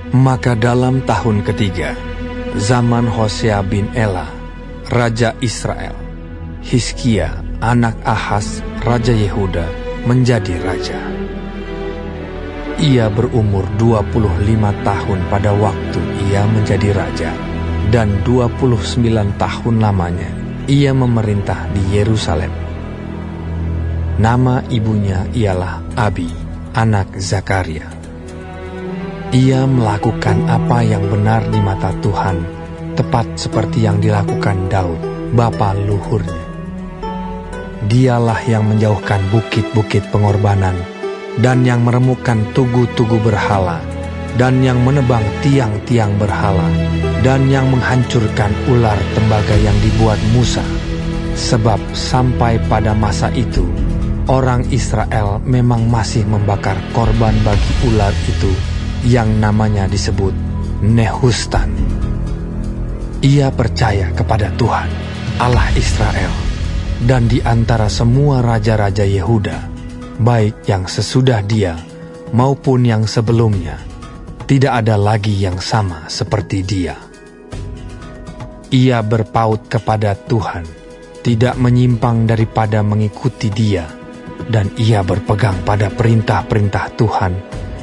Maka dalam tahun ketiga, zaman Hosea bin Ela, Raja Israel, Hizkia, anak Ahaz, Raja Yehuda, menjadi raja. Ia berumur 25 tahun pada waktu ia menjadi raja, dan 29 tahun lamanya ia memerintah di Yerusalem. Nama ibunya ialah Abi, anak Zakaria. Ia melakukan apa yang benar di mata Tuhan, tepat seperti yang dilakukan Daud, bapa luhurnya. Dialah yang menjauhkan bukit-bukit pengorbanan, dan yang meremukkan tugu-tugu berhala, dan yang menebang tiang-tiang berhala, dan yang menghancurkan ular tembaga yang dibuat Musa. Sebab sampai pada masa itu, orang Israel memang masih membakar korban bagi ular itu, yang namanya disebut Nehustan. Ia percaya kepada Tuhan, Allah Israel, dan di antara semua raja-raja Yehuda, baik yang sesudah dia maupun yang sebelumnya, tidak ada lagi yang sama seperti dia. Ia berpaut kepada Tuhan, tidak menyimpang daripada mengikuti dia, dan ia berpegang pada perintah-perintah Tuhan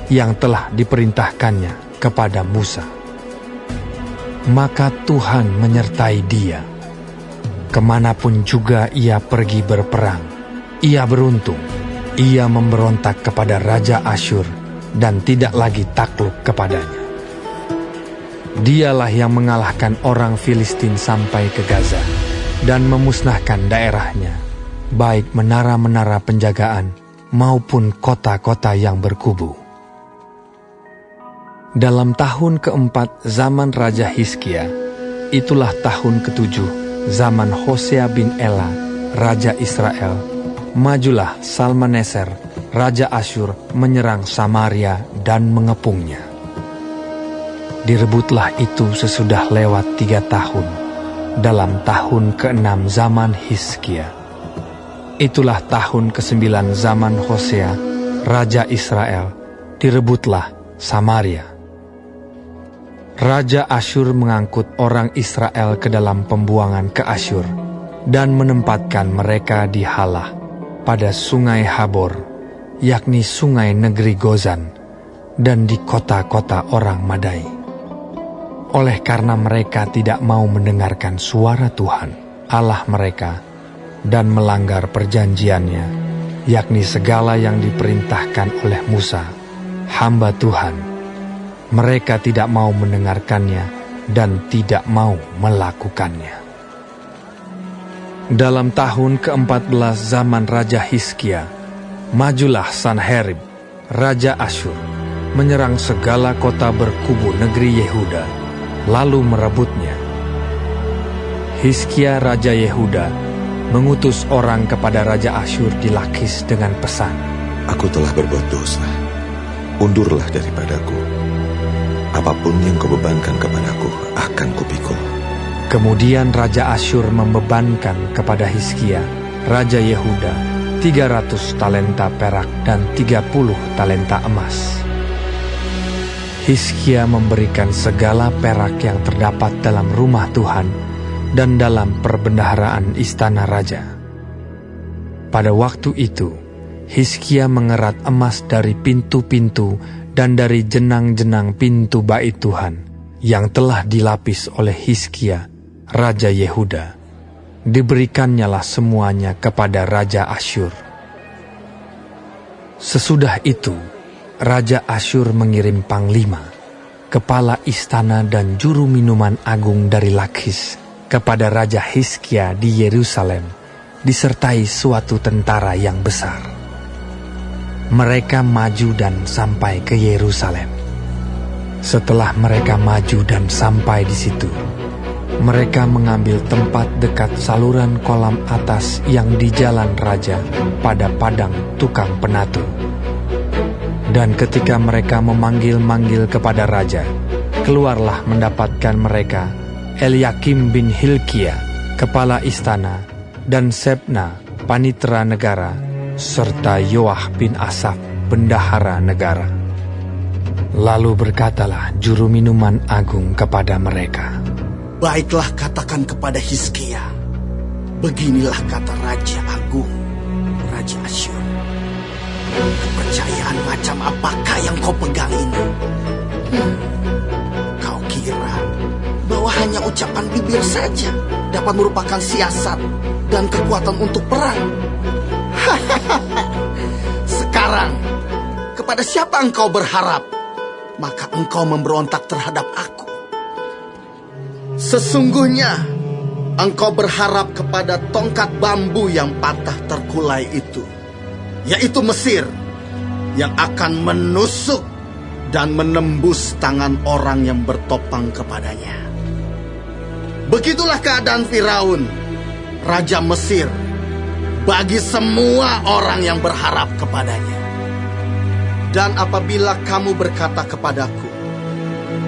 yang telah diperintahkannya kepada Musa. Maka Tuhan menyertai dia. Kemanapun juga ia pergi berperang, ia beruntung. Ia memberontak kepada Raja Asyur dan tidak lagi takluk kepadanya. Dialah yang mengalahkan orang Filistin sampai ke Gaza dan memusnahkan daerahnya, baik menara-menara penjagaan maupun kota-kota yang berkubu. Dalam tahun keempat zaman Raja Hizkia, itulah tahun ketujuh zaman Hosea bin Ela, Raja Israel, majulah Salmaneser, Raja Asyur, menyerang Samaria dan mengepungnya. Direbutlah itu sesudah lewat 3 tahun, dalam tahun ke-6 zaman Hizkia. Itulah tahun ke-9 zaman Hosea, Raja Israel, direbutlah Samaria. Raja Asyur mengangkut orang Israel ke dalam pembuangan ke Asyur dan menempatkan mereka di Halah pada sungai Habor, yakni sungai negeri Gozan, dan di kota-kota orang Madai. Oleh karena mereka tidak mau mendengarkan suara Tuhan, Allah mereka, dan melanggar perjanjiannya, yakni segala yang diperintahkan oleh Musa, hamba Tuhan, mereka tidak mau mendengarkannya dan tidak mau melakukannya. Dalam tahun ke-14 zaman Raja Hizkia, majulah Sanherib, Raja Asyur, menyerang segala kota berkubu negeri Yehuda, lalu merebutnya. Hizkia Raja Yehuda mengutus orang kepada Raja Asyur di Lakis dengan pesan, "Aku telah berbuat dosa, undurlah daripadaku. Apapun yang kau bebankan kepadaku akan kupikul." Kemudian Raja Asyur membebankan kepada Hizkia, Raja Yehuda, 300 talenta perak dan 30 talenta emas. Hizkia memberikan segala perak yang terdapat dalam rumah Tuhan dan dalam perbendaharaan istana raja. Pada waktu itu, Hizkia mengerat emas dari pintu-pintu dan dari jenang-jenang pintu bait Tuhan yang telah dilapis oleh Hizkia, Raja Yehuda. Diberikannya semuanya kepada Raja Asyur. Sesudah itu, Raja Asyur mengirim panglima, kepala istana dan juru minuman agung dari Lakis kepada Raja Hizkia di Yerusalem, disertai suatu tentara yang besar. Mereka maju dan sampai ke Yerusalem. Setelah mereka maju dan sampai di situ, mereka mengambil tempat dekat saluran kolam atas yang di jalan raja pada padang tukang penatu. Dan ketika mereka memanggil-manggil kepada raja, keluarlah mendapatkan mereka Eliakim bin Hilkia, kepala istana, dan Sebna, panitera negara, serta Yoah bin Asaf, bendahara negara. Lalu berkatalah juru minuman agung kepada mereka, Baiklah, katakan kepada Hizkia, beginilah kata Raja Agung, Raja Asyur. Kepercayaan macam apakah yang kau pegang ini? Kau kira bahwa hanya ucapan bibir saja dapat merupakan siasat dan kekuatan untuk perang? Sekarang, kepada siapa engkau berharap? Maka engkau memberontak terhadap aku. Sesungguhnya, engkau berharap kepada tongkat bambu yang patah terkulai itu, yaitu Mesir, yang akan menusuk dan menembus tangan orang yang bertopang kepadanya. Begitulah keadaan Firaun, Raja Mesir, bagi semua orang yang berharap kepadanya. Dan apabila kamu berkata kepadaku,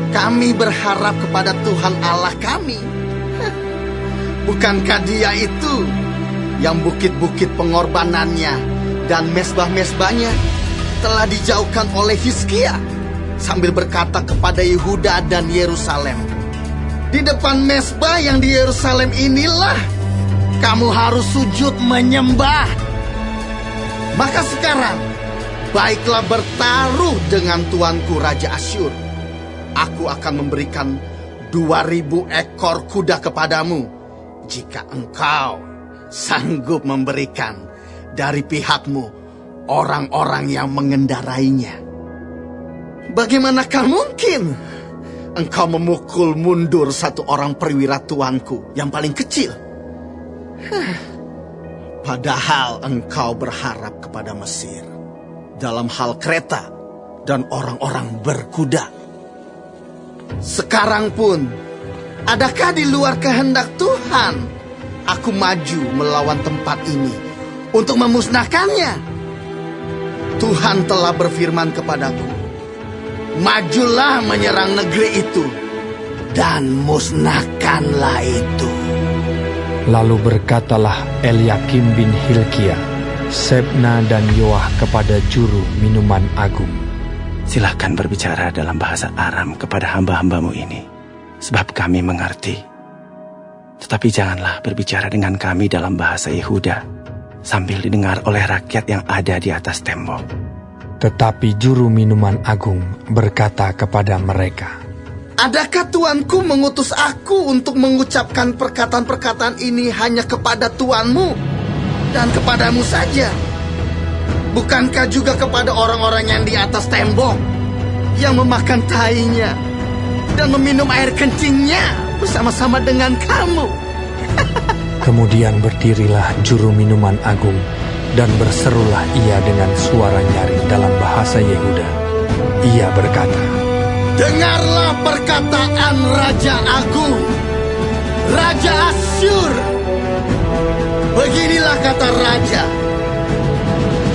kami berharap kepada Tuhan Allah kami, bukankah Dia itu yang bukit-bukit pengorbanannya dan mesbah-mesbahnya telah dijauhkan oleh Hizkia, sambil berkata kepada Yehuda dan Yerusalem, di depan mesbah yang di Yerusalem inilah kamu harus sujud menyembah. Maka sekarang, baiklah bertaruh dengan tuanku Raja Asyur. Aku akan memberikan 2.000 ekor kuda kepadamu, jika engkau sanggup memberikan dari pihakmu orang-orang yang mengendarainya. Bagaimanakah mungkin engkau memukul mundur satu orang perwira tuanku yang paling kecil? Padahal engkau berharap kepada Mesir dalam hal kereta dan orang-orang berkuda. Sekarang pun, adakah di luar kehendak Tuhan aku maju melawan tempat ini untuk memusnahkannya? Tuhan telah berfirman kepadaku, majulah menyerang negeri itu dan musnahkanlah itu. Lalu berkatalah Eliakim bin Hilkia, Sebna dan Yoah kepada juru minuman agung, Silakan berbicara dalam bahasa Aram kepada hamba-hambamu ini, sebab kami mengerti. Tetapi janganlah berbicara dengan kami dalam bahasa Yehuda, sambil didengar oleh rakyat yang ada di atas tembok. Tetapi juru minuman agung berkata kepada mereka, adakah tuanku mengutus aku untuk mengucapkan perkataan-perkataan ini hanya kepada tuanmu dan kepadamu saja? Bukankah juga kepada orang-orang yang di atas tembok, yang memakan tainya dan meminum air kencingnya bersama-sama dengan kamu? Kemudian berdirilah juru minuman agung, dan berserulah ia dengan suara nyaring dalam bahasa Yehuda. Ia berkata, dengarlah perkataan Raja Agung, Raja Asyur. Beginilah kata Raja,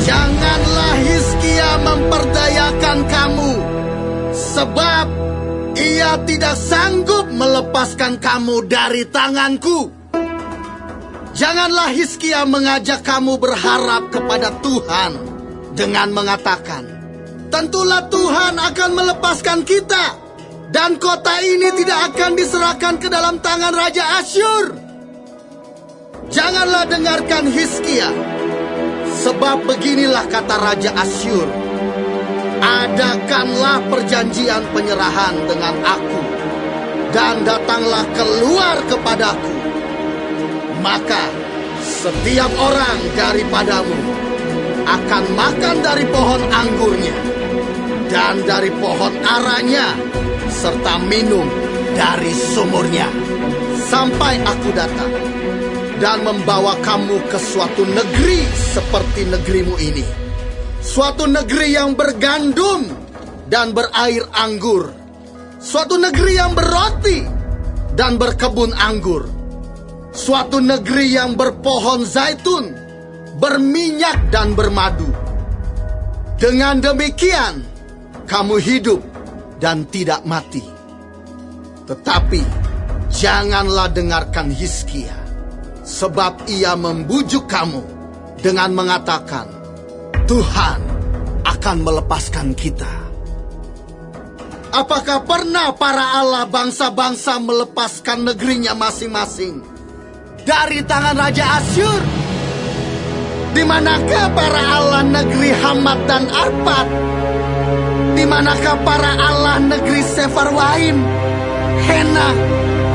janganlah Hizkia memperdayakan kamu, sebab ia tidak sanggup melepaskan kamu dari tanganku. Janganlah Hizkia mengajak kamu berharap kepada Tuhan dengan mengatakan, tentulah Tuhan akan melepaskan kita, dan kota ini tidak akan diserahkan ke dalam tangan Raja Asyur. Janganlah dengarkan Hizkia, sebab beginilah kata Raja Asyur, adakanlah perjanjian penyerahan dengan aku, dan datanglah keluar kepadaku. Maka setiap orang daripadamu akan makan dari pohon anggurnya dan dari pohon aranya, serta minum dari sumurnya, sampai aku datang dan membawa kamu ke suatu negeri seperti negerimu ini, suatu negeri yang bergandum dan berair anggur, suatu negeri yang berroti dan berkebun anggur, suatu negeri yang berpohon zaitun, berminyak dan bermadu. Dengan demikian, kamu hidup dan tidak mati. Tetapi janganlah dengarkan Hizkia, sebab ia membujuk kamu dengan mengatakan, Tuhan akan melepaskan kita. Apakah pernah para allah bangsa-bangsa melepaskan negerinya masing-masing dari tangan Raja Asyur? Di manakah para allah negeri Hamat dan Arpad? Di manakah para allah negeri Sefarwaim, Hena,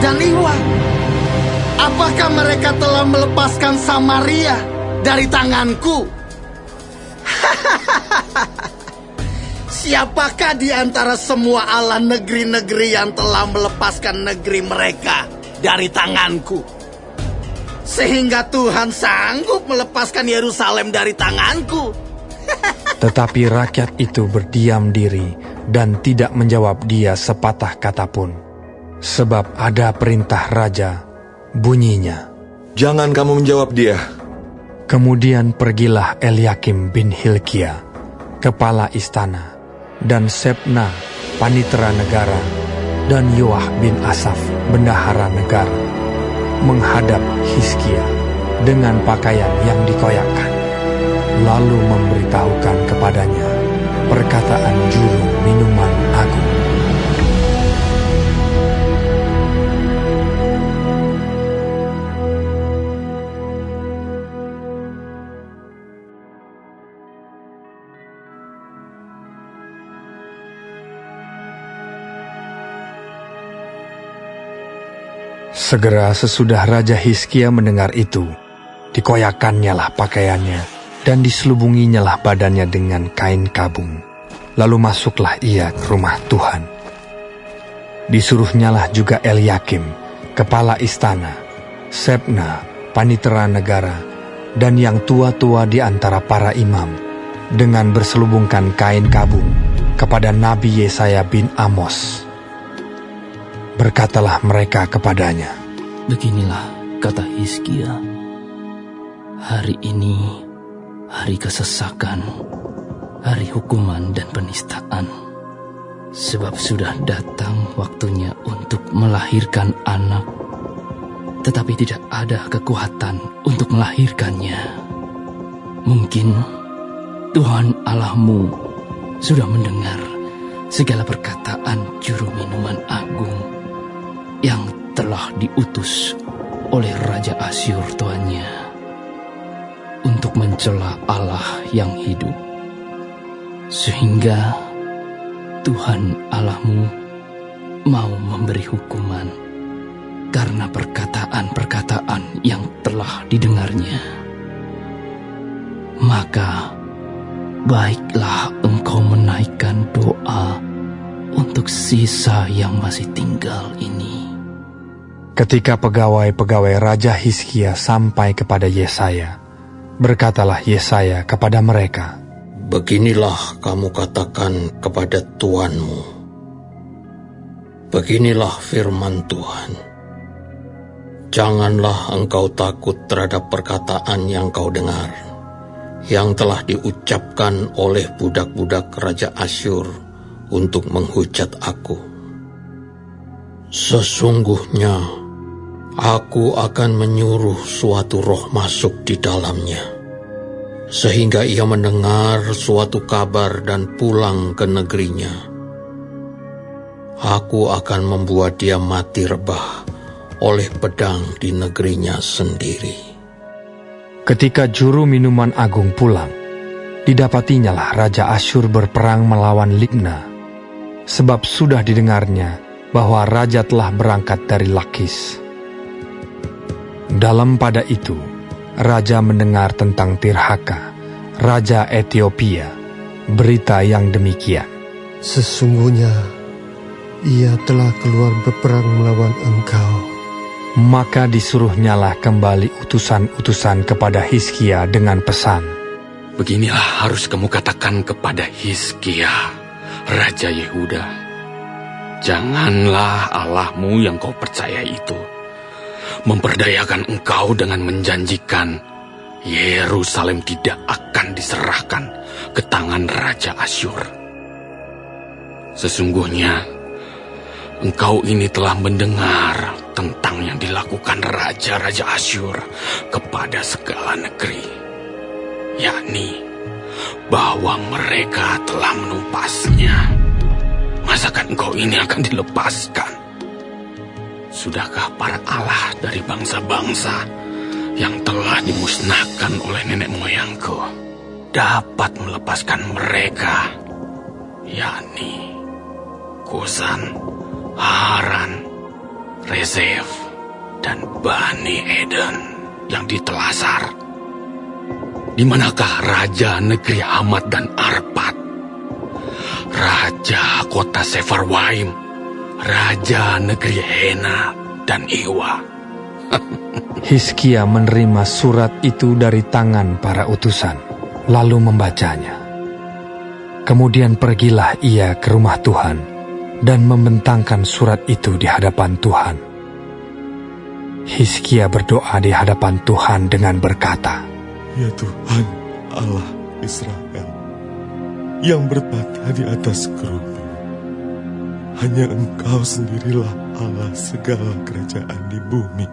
dan Iwa? Apakah mereka telah melepaskan Samaria dari tanganku? Siapakah di antara semua allah negeri-negeri yang telah melepaskan negeri mereka dari tanganku? Sehingga Tuhan sanggup melepaskan Yerusalem dari tanganku. Tetapi rakyat itu berdiam diri dan tidak menjawab dia sepatah kata pun. Sebab ada perintah raja, bunyinya, Jangan kamu menjawab dia. kemudian pergilah Eliakim bin Hilkia, kepala istana, dan Sebna, panitera negara, dan Yoah bin Asaf, bendahara negara, menghadap Hizkia dengan pakaian yang dikoyakkan, lalu memberitahukan kepadanya perkataan juru minuman agung. Segera sesudah Raja Hizkia mendengar itu, dikoyakkannyalah pakaiannya, dan diselubunginyalah badannya dengan kain kabung. Lalu masuklah ia ke rumah Tuhan. Disuruhnyalah juga Eliakim, kepala istana, Sebna, panitera negara, dan yang tua-tua di antara para imam, dengan berselubungkan kain kabung kepada Nabi Yesaya bin Amos. Berkatalah mereka kepadanya, Beginilah kata Hizkia, hari ini hari kesesakan, hari hukuman dan penistaan. Sebab sudah datang waktunya untuk melahirkan anak, tetapi tidak ada kekuatan untuk melahirkannya. Mungkin Tuhan Allahmu sudah mendengar segala perkataan juru minuman agung yang telah diutus oleh Raja Asyur tuannya untuk mencela Allah yang hidup, sehingga Tuhan Allahmu mau memberi hukuman karena perkataan-perkataan yang telah didengarnya. Maka baiklah engkau menaikkan doa untuk sisa yang masih tinggal ini. ketika pegawai-pegawai Raja Hizkia sampai kepada Yesaya, berkatalah Yesaya kepada mereka, Beginilah kamu katakan kepada tuanmu. Beginilah firman Tuhan. Janganlah engkau takut terhadap perkataan yang kau dengar, yang telah diucapkan oleh budak-budak Raja Asyur untuk menghujat aku. Sesungguhnya aku akan menyuruh suatu roh masuk di dalamnya, sehingga ia mendengar suatu kabar dan pulang ke negerinya. Aku akan membuat dia mati rebah oleh pedang di negerinya sendiri. Ketika juru minuman agung pulang, didapatinyalah Raja Asyur berperang melawan Libna, sebab sudah didengarnya bahwa raja telah berangkat dari Lakis. Dalam pada itu, raja mendengar tentang Tirhaka, raja Ethiopia, berita yang demikian. Sesungguhnya ia telah keluar berperang melawan engkau. Maka disuruhnyalah kembali utusan-utusan kepada Hizkia dengan pesan, Beginilah harus kamu katakan kepada Hizkia, Raja Yehuda. Janganlah Allahmu yang kau percaya itu memperdayakan engkau dengan menjanjikan Yerusalem tidak akan diserahkan ke tangan Raja Asyur. Sesungguhnya engkau ini telah mendengar tentang yang dilakukan Raja-Raja Asyur kepada segala negeri, yakni bahwa mereka telah menumpasnya. Masa masakan engkau ini akan dilepaskan? Sudahkah para Allah dari bangsa-bangsa yang telah dimusnahkan oleh nenek moyangku dapat melepaskan mereka, yakni Kusan, Haran, Rezef, dan Bani Eden yang ditelasar? Di manakah raja negeri Hamat dan Arpad, raja kota Sefarwaim, raja negeri Hena dan Iwa? Hizkia menerima surat itu dari tangan para utusan, lalu membacanya. Kemudian pergilah ia ke rumah Tuhan dan membentangkan surat itu di hadapan Tuhan. Hizkia berdoa di hadapan Tuhan dengan berkata, "Ya Tuhan, Allah Israel, yang bertata di atas kerubu, hanya Engkau sendirilah Allah segala kerajaan di bumi.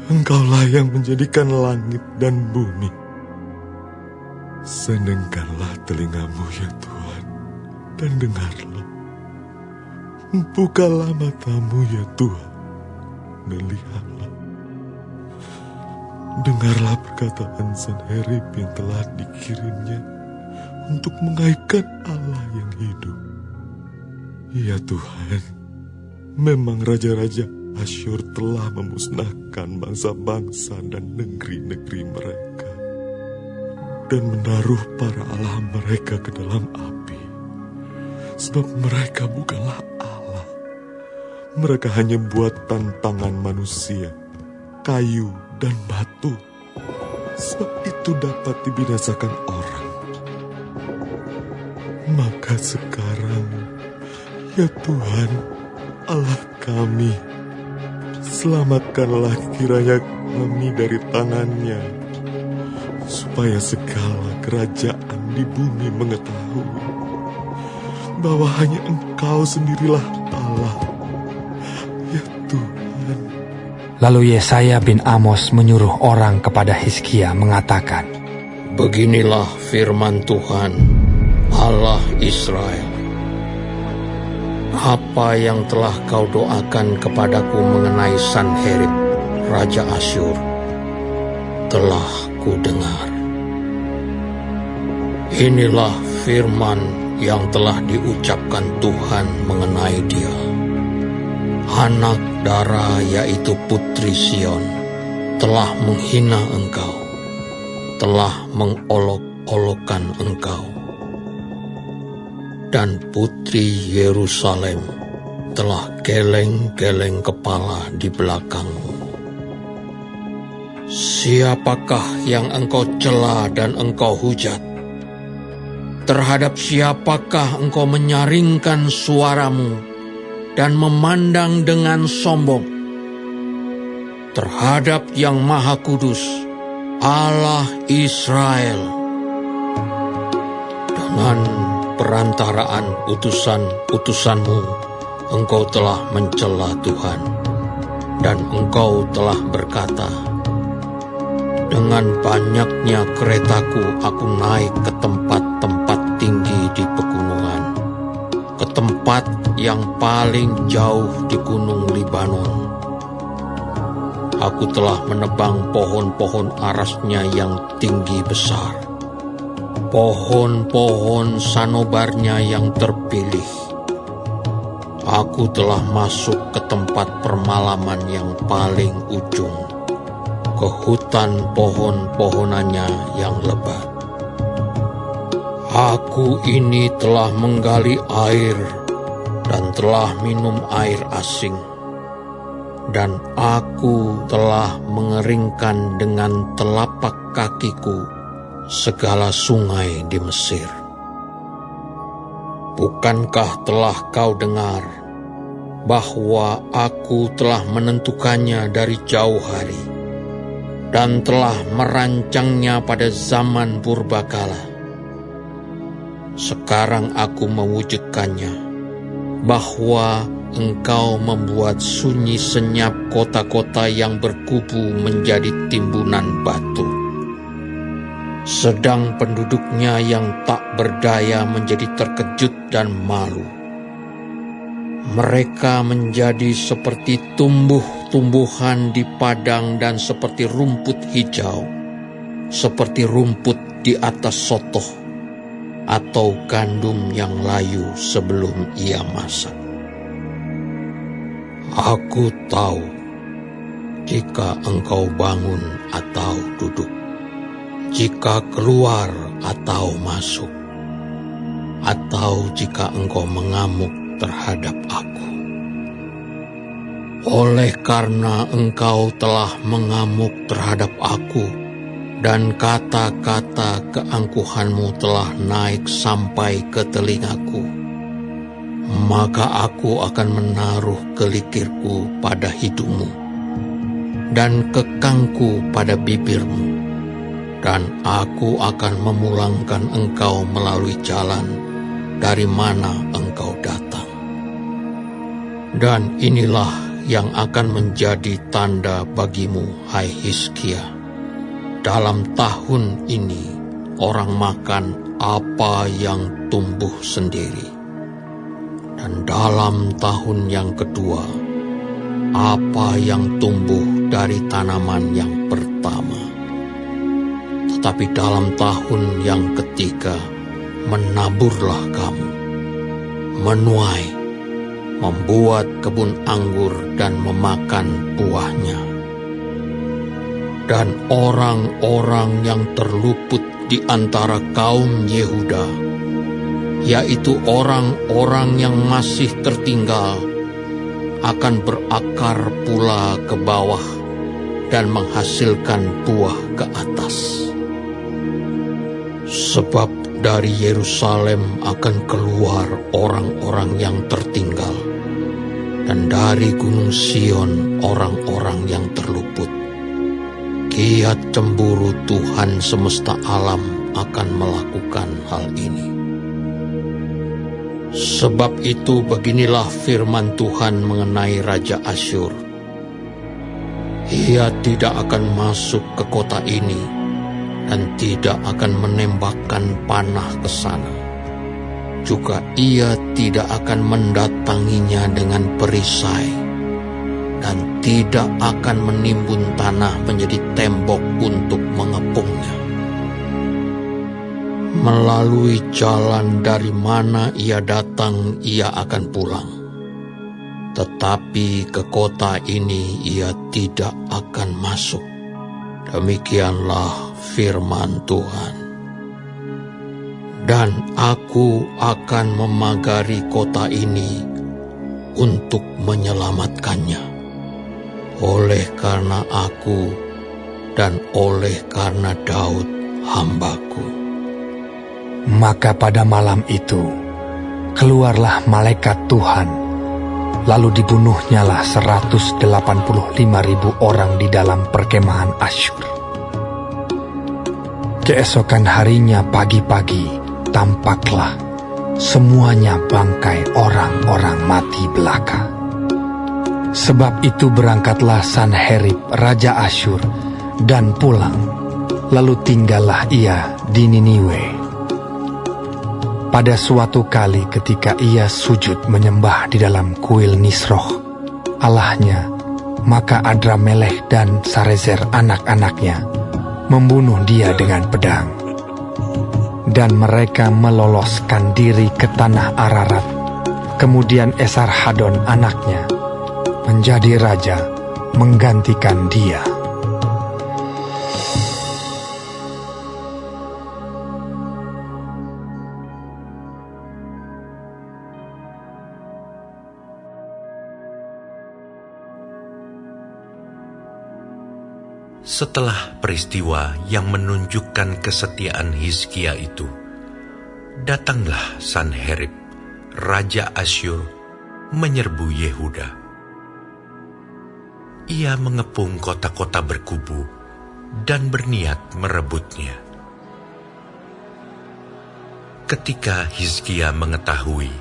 Engkaulah yang menjadikan langit dan bumi. Senengkanlah telingamu ya Tuhan, dan dengarlah. Bukalah matamu ya Tuhan, melihatlah. Dengarlah perkataan Sanherib yang telah dikirimnya untuk mengaibkan Allah yang hidup. Ya Tuhan, memang raja-raja Asyur telah memusnahkan bangsa-bangsa dan negeri-negeri mereka, dan menaruh para Allah mereka ke dalam api, sebab mereka bukanlah Allah. Mereka hanya buatan tangan manusia, kayu dan batu, sebab itu dapat dibinasakan orang. Maka sekarang, ya Tuhan, Allah kami, selamatkanlah kiranya kami dari tangannya, supaya segala kerajaan di bumi mengetahui bahwa hanya Engkau sendirilah Allah, ya Tuhan." Lalu Yesaya bin Amos menyuruh orang kepada Hizkia mengatakan, "Beginilah firman Tuhan, Allah Israel. Apa yang telah kau doakan kepadaku mengenai Sanherib, Raja Asyur, telah ku dengar. Inilah firman yang telah diucapkan Tuhan mengenai dia. Anak Dara, yaitu Putri Sion, telah menghina engkau, telah mengolok-olokkan engkau. Dan Putri Yerusalem telah geleng-geleng kepala di belakangmu. Siapakah yang engkau cela dan engkau hujat? Terhadap siapakah engkau menyaringkan suaramu dan memandang dengan sombong? Terhadap Yang Maha Kudus, Allah Israel. Dengan perantaraan utusan-utusanmu, engkau telah mencela Tuhan, dan engkau telah berkata, "Dengan banyaknya keretaku aku naik ke tempat-tempat tinggi di pegunungan, ke tempat yang paling jauh di gunung Libanon. Aku telah menebang pohon-pohon arasnya yang tinggi besar, pohon-pohon sanobarnya yang terpilih. Aku telah masuk ke tempat permalaman yang paling ujung, ke hutan pohon-pohonannya yang lebat. Aku ini telah menggali air dan telah minum air asing, dan aku telah mengeringkan dengan telapak kakiku segala sungai di Mesir. Bukankah telah kau dengar bahwa aku telah menentukannya dari jauh hari dan telah merancangnya pada zaman purbakala? Sekarang aku mewujudkannya, bahwa engkau membuat sunyi senyap kota-kota yang berkubu menjadi timbunan batu. sedang penduduknya yang tak berdaya menjadi terkejut dan malu. Mereka menjadi seperti tumbuh-tumbuhan di padang dan seperti rumput hijau, seperti rumput di atas sotoh atau gandum yang layu sebelum ia masak. Aku tahu jika engkau bangun atau duduk, jika keluar atau masuk, atau jika engkau mengamuk terhadap aku. Oleh karena engkau telah mengamuk terhadap aku, dan kata-kata keangkuhanmu telah naik sampai ke telingaku, maka aku akan menaruh kelikirku pada hidungmu, dan kekangku pada bibirmu, dan aku akan memulangkan engkau melalui jalan dari mana engkau datang. Dan inilah yang akan menjadi tanda bagimu, hai Hizkia. Dalam tahun ini orang makan apa yang tumbuh sendiri, dan dalam tahun yang kedua apa yang tumbuh dari tanaman yang pertama. Tetapi dalam tahun yang ketiga menaburlah kamu, menuai, membuat kebun anggur dan memakan buahnya. Dan orang-orang yang terluput di antara kaum Yehuda, yaitu orang-orang yang masih tertinggal, akan berakar pula ke bawah dan menghasilkan buah ke atas. Sebab dari Yerusalem akan keluar orang-orang yang tertinggal, dan dari Gunung Sion orang-orang yang terluput. Kiat cemburu Tuhan semesta alam akan melakukan hal ini. Sebab itu beginilah firman Tuhan mengenai Raja Asyur. Ia tidak akan masuk ke kota ini dan tidak akan menembakkan panah ke sana. Juga ia tidak akan mendatanginya dengan perisai, dan tidak akan menimbun tanah menjadi tembok untuk mengepungnya. Melalui jalan dari mana ia datang, ia akan pulang. Tetapi ke kota ini ia tidak akan masuk. Demikianlah firman Tuhan. Dan aku akan memagari kota ini untuk menyelamatkannya. Oleh karena aku dan oleh karena Daud hambaku. Maka pada malam itu keluarlah malaikat Tuhan, lalu dibunuhnyalah 185.000 orang di dalam perkemahan Asyur. Keesokan harinya pagi-pagi tampaklah semuanya bangkai orang-orang mati belaka. Sebab itu berangkatlah Sanherib Raja Asyur dan pulang, lalu tinggallah ia di Niniwe. Pada suatu kali ketika ia sujud menyembah di dalam kuil Nisroh, Allahnya, maka Adramelech dan Sarezer anak-anaknya membunuh dia dengan pedang. Dan mereka meloloskan diri ke tanah Ararat. Kemudian Esarhadon anaknya menjadi raja menggantikan dia. Setelah peristiwa yang menunjukkan kesetiaan Hizkia itu, datanglah Sanherib, Raja Asyur, menyerbu Yehuda. Ia mengepung kota-kota berkubu dan berniat merebutnya. Ketika Hizkia mengetahui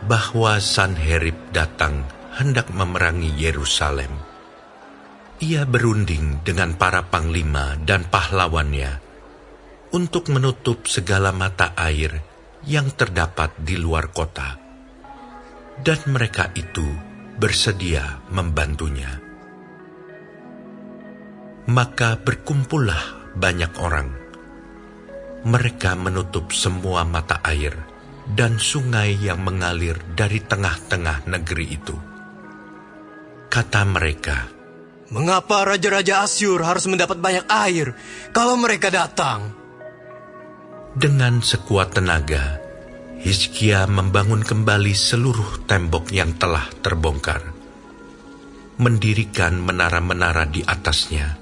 bahwa Sanherib datang hendak memerangi Yerusalem, ia berunding dengan para panglima dan pahlawannya untuk menutup segala mata air yang terdapat di luar kota. Dan mereka itu bersedia membantunya. Maka berkumpullah banyak orang. Mereka menutup semua mata air dan sungai yang mengalir dari tengah-tengah negeri itu. Kata mereka, "Mengapa raja-raja Asyur harus mendapat banyak air kalau mereka datang?" Dengan sekuat tenaga, Hizkia membangun kembali seluruh tembok yang telah terbongkar, mendirikan menara-menara di atasnya,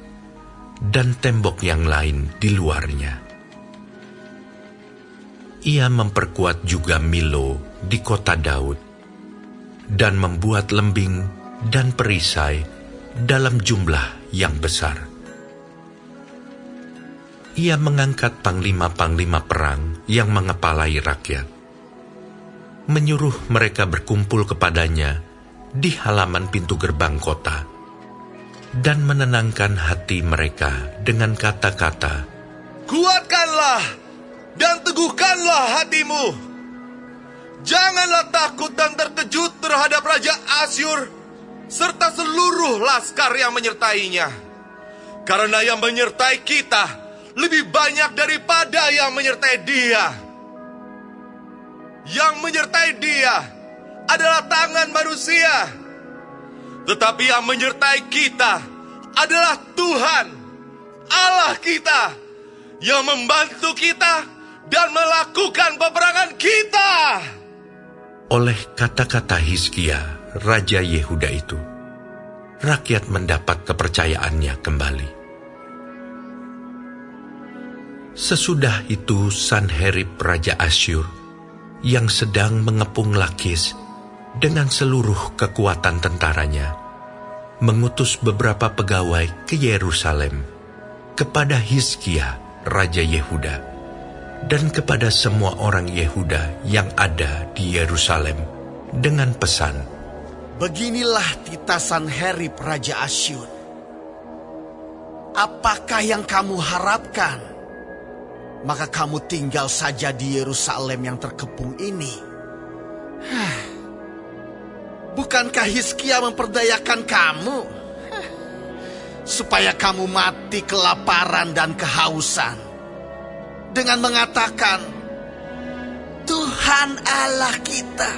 dan tembok yang lain di luarnya. Ia memperkuat juga Milo di kota Daud, dan membuat lembing dan perisai dalam jumlah yang besar. Ia mengangkat panglima-panglima perang yang mengepalai rakyat, menyuruh mereka berkumpul kepadanya di halaman pintu gerbang kota, dan menenangkan hati mereka dengan kata-kata, "Kuatkanlah dan teguhkanlah hatimu. Janganlah takut dan terkejut terhadap Raja Asyur serta seluruh laskar yang menyertainya. Karena yang menyertai kita lebih banyak daripada yang menyertai dia. Yang menyertai dia adalah tangan manusia, tetapi yang menyertai kita adalah Tuhan, Allah kita, yang membantu kita dan melakukan peperangan kita." Oleh kata-kata Hizkia, Raja Yehuda itu, rakyat mendapat kepercayaannya kembali. Sesudah itu Sanherib Raja Asyur, yang sedang mengepung Lakis dengan seluruh kekuatan tentaranya, mengutus beberapa pegawai ke Yerusalem, kepada Hizkia Raja Yehuda, dan kepada semua orang Yehuda yang ada di Yerusalem, dengan pesan, "Beginilah titah Sanherib Raja Asyur. Apakah yang kamu harapkan? Maka kamu tinggal saja di Yerusalem yang terkepung ini. Bukankah Hizkia memperdayakan kamu supaya kamu mati kelaparan dan kehausan dengan mengatakan, 'Tuhan Allah kita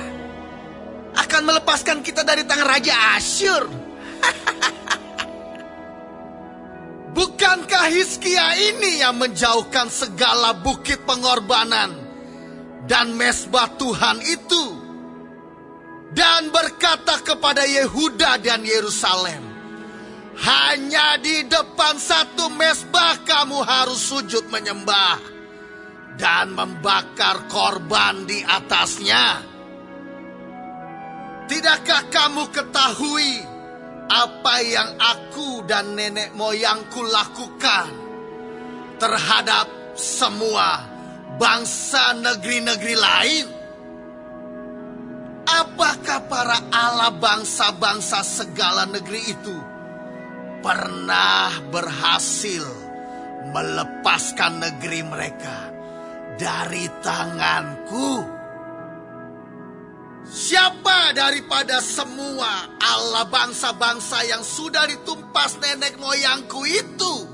akan melepaskan kita dari tangan Raja Asyur'? Bukankah Hizkia ini yang menjauhkan segala bukit pengorbanan dan mezbah Tuhan itu, dan berkata kepada Yehuda dan Yerusalem, 'Hanya di depan satu mezbah kamu harus sujud menyembah dan membakar korban di atasnya'? Tidakkah kamu ketahui apa yang aku dan nenek moyangku lakukan terhadap semua bangsa negeri-negeri lain? Apakah para Allah bangsa-bangsa segala negeri itu pernah berhasil melepaskan negeri mereka dari tanganku? Siapa daripada semua Allah bangsa-bangsa yang sudah ditumpas nenek moyangku itu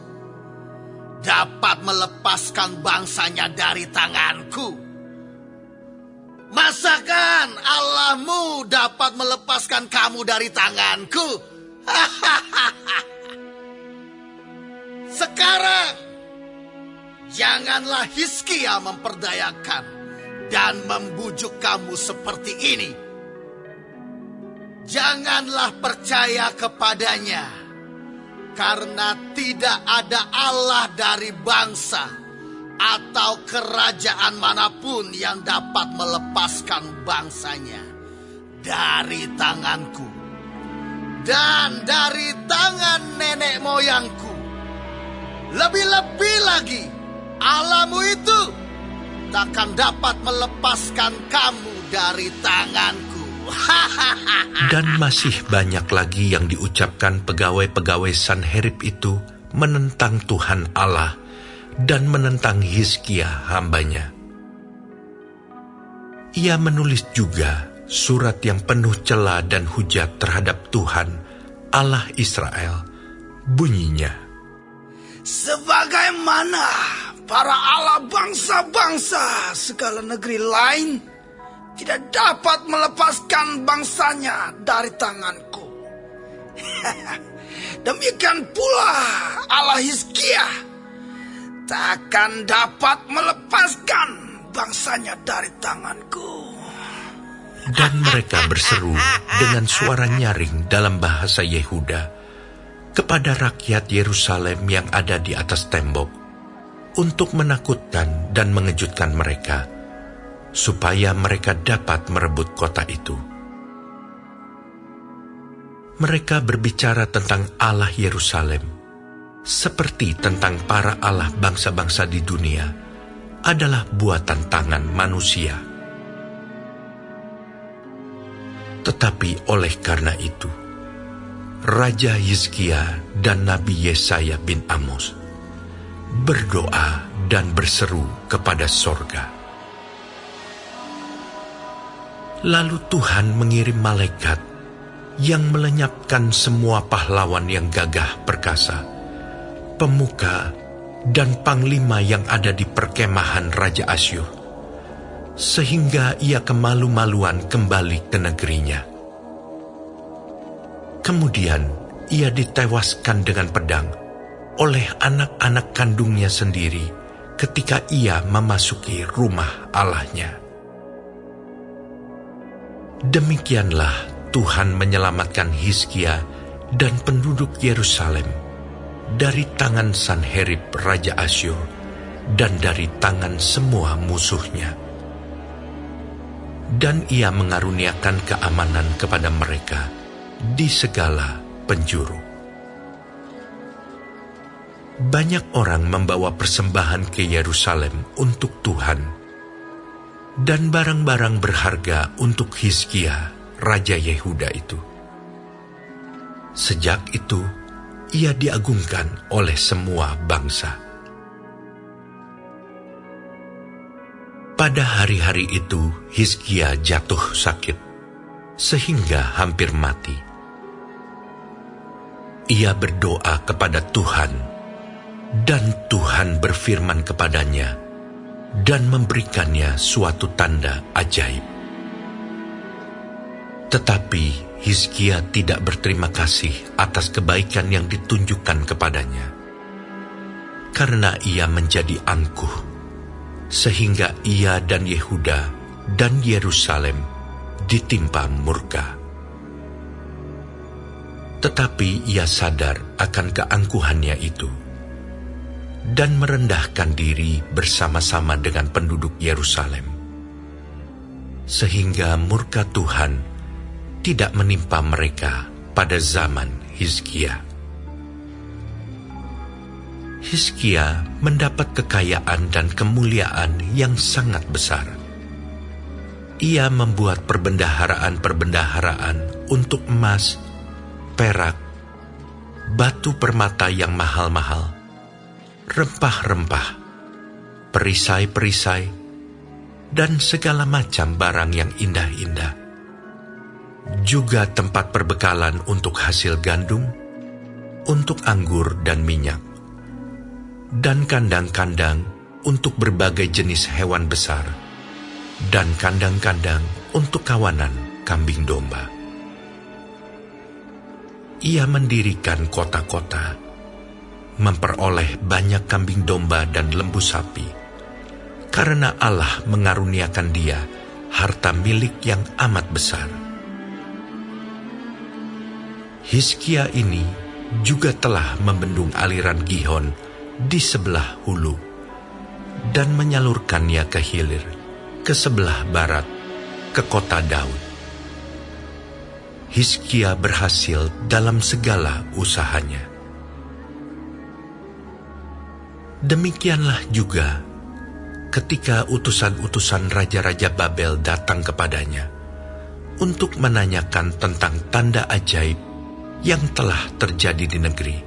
dapat melepaskan bangsanya dari tanganku? Masakan Allahmu dapat melepaskan kamu dari tanganku? Sekarang janganlah Hizkia memperdayakan dan membujuk kamu seperti ini. Janganlah percaya kepadanya, karena tidak ada Allah dari bangsa atau kerajaan manapun yang dapat melepaskan bangsanya dari tanganku dan dari tangan nenek moyangku. Lebih-lebih lagi, Allahmu itu takkan dapat melepaskan kamu dari tanganku. Dan masih banyak lagi yang diucapkan pegawai-pegawai Sanherib itu menentang Tuhan Allah dan menentang Hizkia hambanya. Ia menulis juga surat yang penuh cela dan hujat terhadap Tuhan, Allah Israel. Bunyinya, sebagaimana para Allah bangsa-bangsa segala negeri lain tidak dapat melepaskan bangsanya dari tanganku. Demikian pula Allah Hizkia takkan dapat melepaskan bangsanya dari tanganku. Dan mereka berseru dengan suara nyaring dalam bahasa Yehuda kepada rakyat Yerusalem yang ada di atas tembok untuk menakutkan dan mengejutkan mereka, supaya mereka dapat merebut kota itu. Mereka berbicara tentang Allah Yerusalem, seperti tentang para Allah bangsa-bangsa di dunia, adalah buatan tangan manusia. Tetapi oleh karena itu, Raja Hizkia dan Nabi Yesaya bin Amos berdoa dan berseru kepada sorga. Lalu Tuhan mengirim malaikat yang melenyapkan semua pahlawan yang gagah perkasa, pemuka dan panglima yang ada di perkemahan Raja Asyur, sehingga ia kemalu-maluan kembali ke negerinya. Kemudian ia ditewaskan dengan pedang oleh anak-anak kandungnya sendiri ketika ia memasuki rumah Allahnya. Demikianlah Tuhan menyelamatkan Hizkia dan penduduk Yerusalem dari tangan Sanherib Raja Asyur dan dari tangan semua musuhnya. Dan ia mengaruniakan keamanan kepada mereka di segala penjuru. Banyak orang membawa persembahan ke Yerusalem untuk Tuhan dan barang-barang berharga untuk Hizkia, Raja Yehuda itu. Sejak itu, ia diagungkan oleh semua bangsa. Pada hari-hari itu, Hizkia jatuh sakit, sehingga hampir mati. Ia berdoa kepada Tuhan, dan Tuhan berfirman kepadanya, dan memberikannya suatu tanda ajaib. Tetapi Hizkia tidak berterima kasih atas kebaikan yang ditunjukkan kepadanya, karena ia menjadi angkuh, sehingga ia dan Yehuda dan Yerusalem ditimpa murka. Tetapi ia sadar akan keangkuhannya itu, dan merendahkan diri bersama-sama dengan penduduk Yerusalem, sehingga murka Tuhan tidak menimpa mereka pada zaman Hizkia. Hizkia mendapat kekayaan dan kemuliaan yang sangat besar. Ia membuat perbendaharaan-perbendaharaan untuk emas, perak, batu permata yang mahal-mahal, rempah-rempah, perisai-perisai, dan segala macam barang yang indah-indah. Juga tempat perbekalan untuk hasil gandum, untuk anggur dan minyak, dan kandang-kandang untuk berbagai jenis hewan besar, dan kandang-kandang untuk kawanan kambing domba. Ia mendirikan kota-kota, memperoleh banyak kambing domba dan lembu sapi, karena Allah mengaruniakan dia harta milik yang amat besar. Hizkia ini juga telah membendung aliran Gihon di sebelah hulu dan menyalurkannya ke hilir, ke sebelah barat, ke kota Daud. Hizkia berhasil dalam segala usahanya. Demikianlah juga ketika utusan-utusan raja-raja Babel datang kepadanya untuk menanyakan tentang tanda ajaib yang telah terjadi di negeri.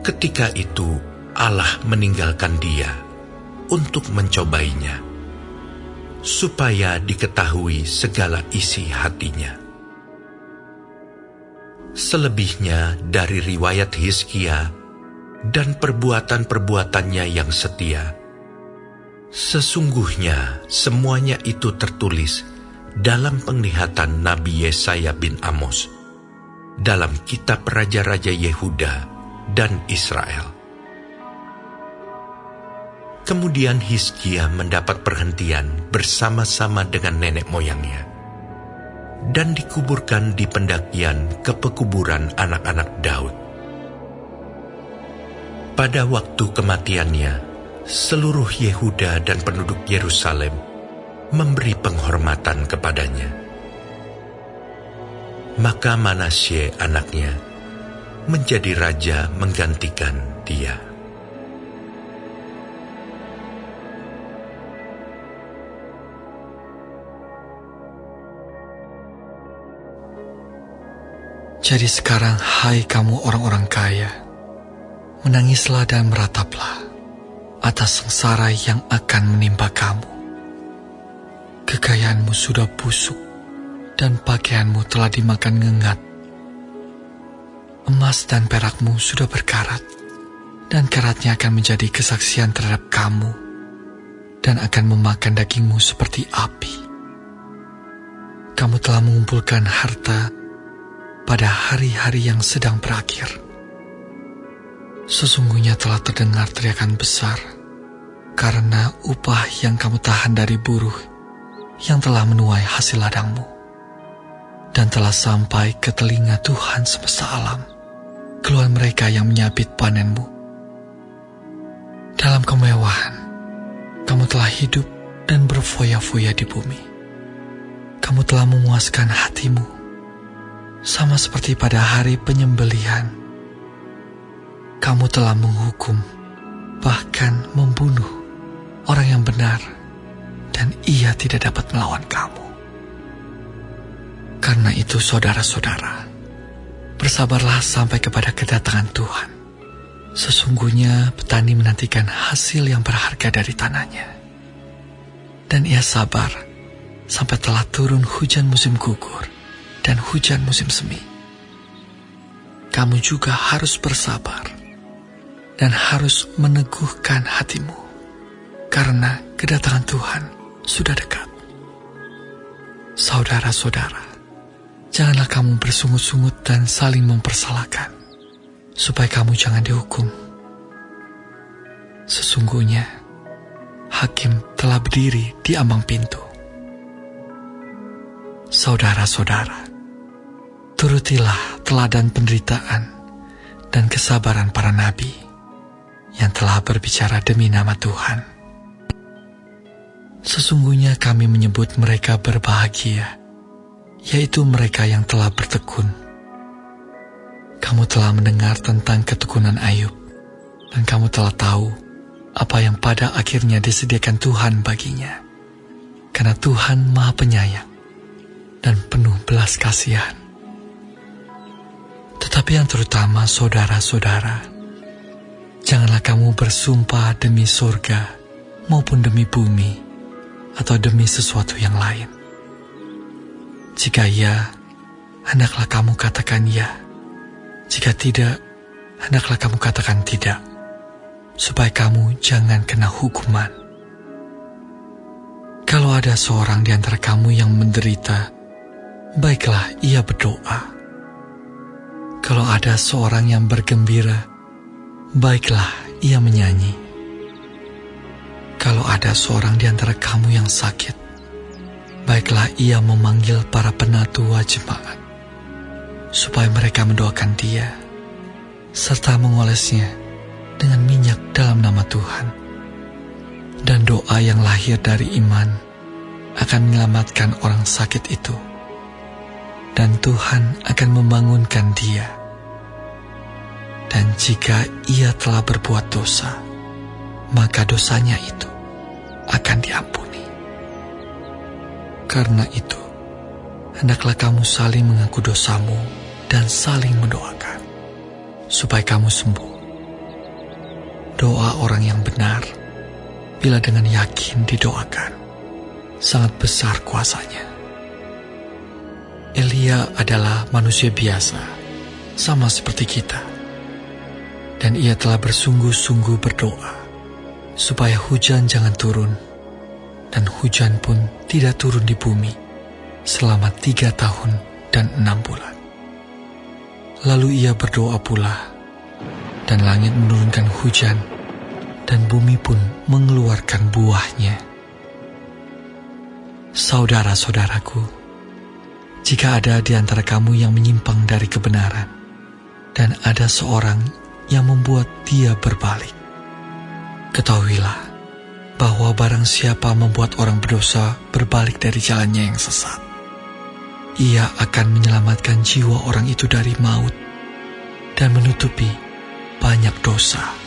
Ketika itu Allah meninggalkan dia untuk mencobainya, supaya diketahui segala isi hatinya. Selebihnya dari riwayat Hizkia dan perbuatan-perbuatannya yang setia, sesungguhnya semuanya itu tertulis dalam penglihatan Nabi Yesaya bin Amos, dalam kitab Raja-Raja Yehuda dan Israel. Kemudian Hizkia mendapat perhentian bersama-sama dengan nenek moyangnya, dan dikuburkan di pendakian ke pekuburan anak-anak Daud. Pada waktu kematiannya, seluruh Yehuda dan penduduk Yerusalem memberi penghormatan kepadanya. Maka Manasye anaknya menjadi raja menggantikan dia. Jadi sekarang, hai kamu orang-orang kaya, menangislah dan merataplah atas sengsara yang akan menimpa kamu. Kekayaanmu sudah busuk, dan pakaianmu telah dimakan ngengat. Emas dan perakmu sudah berkarat, dan karatnya akan menjadi kesaksian terhadap kamu, dan akan memakan dagingmu seperti api. Kamu telah mengumpulkan harta pada hari-hari yang sedang berakhir. Sesungguhnya telah terdengar teriakan besar, karena upah yang kamu tahan dari buruh yang telah menuai hasil ladangmu, dan telah sampai ke telinga Tuhan semesta alam, keluhan mereka yang menyabit panenmu. Dalam kemewahan, kamu telah hidup dan berfoya-foya di bumi. Kamu telah memuaskan hatimu, sama seperti pada hari penyembelihan. Kamu telah menghukum, bahkan membunuh orang yang benar, dan ia tidak dapat melawan kamu. Karena itu, saudara-saudara, bersabarlah sampai kepada kedatangan Tuhan. Sesungguhnya petani menantikan hasil yang berharga dari tanahnya, dan ia sabar sampai telah turun hujan musim gugur dan hujan musim semi. Kamu juga harus bersabar dan harus meneguhkan hatimu, karena kedatangan Tuhan sudah dekat. Saudara-saudara, janganlah kamu bersungut-sungut dan saling mempersalahkan, supaya kamu jangan dihukum. Sesungguhnya, hakim telah berdiri di ambang pintu. Saudara-saudara, turutilah teladan penderitaan dan kesabaran para nabi yang telah berbicara demi nama Tuhan. Sesungguhnya kami menyebut mereka berbahagia, yaitu mereka yang telah bertekun. Kamu telah mendengar tentang ketekunan Ayub, dan kamu telah tahu apa yang pada akhirnya disediakan Tuhan baginya, karena Tuhan Maha Penyayang dan penuh belas kasihan. Tetapi yang terutama, saudara-saudara, janganlah kamu bersumpah demi surga maupun demi bumi atau demi sesuatu yang lain. Jika ya, hendaklah kamu katakan ya. Jika tidak, hendaklah kamu katakan tidak, supaya kamu jangan kena hukuman. Kalau ada seorang di antara kamu yang menderita, baiklah ia berdoa. Kalau ada seorang yang bergembira, baiklah ia menyanyi. Kalau ada seorang di antara kamu yang sakit, baiklah ia memanggil para penatua jemaat, supaya mereka mendoakan dia, serta mengolesnya dengan minyak dalam nama Tuhan. Dan doa yang lahir dari iman akan menyelamatkan orang sakit itu, dan Tuhan akan membangunkan dia. Dan jika ia telah berbuat dosa, maka dosanya itu akan diampuni. Karena itu, hendaklah kamu saling mengaku dosamu dan saling mendoakan, supaya kamu sembuh. Doa orang yang benar, bila dengan yakin didoakan, sangat besar kuasanya. Elia adalah manusia biasa, sama seperti kita. Dan ia telah bersungguh-sungguh berdoa, supaya hujan jangan turun, dan hujan pun tidak turun di bumi selama 3 tahun dan 6 bulan. Lalu ia berdoa pula, dan langit menurunkan hujan, dan bumi pun mengeluarkan buahnya. Saudara-saudaraku, jika ada di antara kamu yang menyimpang dari kebenaran, dan ada seorang yang membuat dia berbalik, ketahuilah bahwa barang siapa membuat orang berdosa berbalik dari jalannya yang sesat, ia akan menyelamatkan jiwa orang itu dari maut dan menutupi banyak dosa.